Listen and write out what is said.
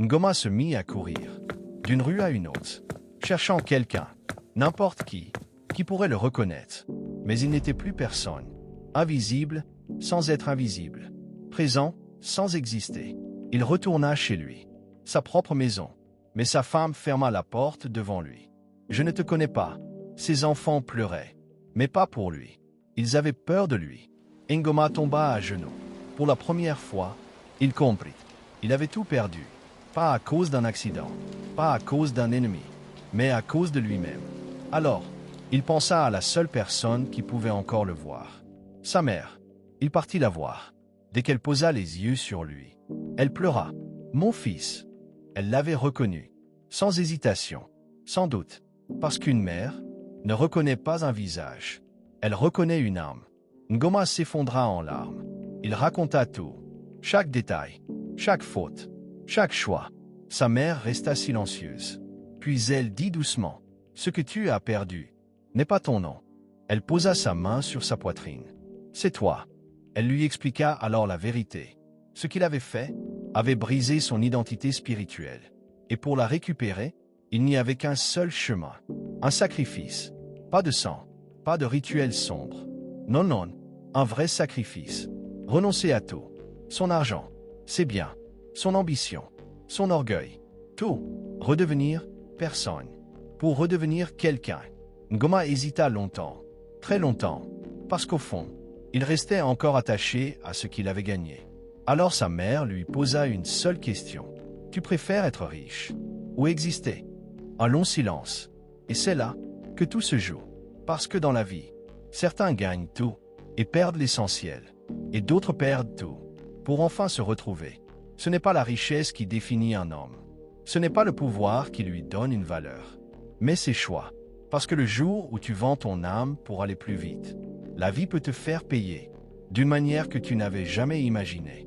Ngoma se mit à courir, d'une rue à une autre, cherchant quelqu'un, n'importe qui pourrait le reconnaître. Mais il n'était plus personne. Invisible, sans être invisible. Présent, sans exister. Il retourna chez lui. Sa propre maison. Mais sa femme ferma la porte devant lui. Je ne te connais pas. Ses enfants pleuraient. Mais pas pour lui. Ils avaient peur de lui. Ngoma tomba à genoux. Pour la première fois, il comprit. Il avait tout perdu. Pas à cause d'un accident. Pas à cause d'un ennemi. Mais à cause de lui-même. Alors, il pensa à la seule personne qui pouvait encore le voir. Sa mère. Il partit la voir. Dès qu'elle posa les yeux sur lui, elle pleura. « Mon fils !» Elle l'avait reconnu. Sans hésitation. Sans doute. Parce qu'une mère ne reconnaît pas un visage. Elle reconnaît une âme. Ngoma s'effondra en larmes. Il raconta tout. Chaque détail. Chaque faute. Chaque choix. Sa mère resta silencieuse. Puis elle dit doucement. « Ce que tu as perdu n'est pas ton nom. » Elle posa sa main sur sa poitrine. « C'est toi. » Elle lui expliqua alors la vérité. Ce qu'il avait fait avait brisé son identité spirituelle. Et pour la récupérer, il n'y avait qu'un seul chemin. Un sacrifice. Pas de sang. Pas de rituel sombre. Non, non. Un vrai sacrifice. Renoncer à tout. Son argent. Ses biens. Son ambition. Son orgueil. Tout. Redevenir personne. Pour redevenir quelqu'un. Ngoma hésita longtemps. Très longtemps. Parce qu'au fond, il restait encore attaché à ce qu'il avait gagné. Alors sa mère lui posa une seule question. « Tu préfères être riche ou exister ?» Un long silence. Et c'est là que tout se joue. Parce que dans la vie, certains gagnent tout et perdent l'essentiel. Et d'autres perdent tout pour enfin se retrouver. Ce n'est pas la richesse qui définit un homme. Ce n'est pas le pouvoir qui lui donne une valeur. Mais ses choix. Parce que le jour où tu vends ton âme pour aller plus vite, la vie peut te faire payer d'une manière que tu n'avais jamais imaginée.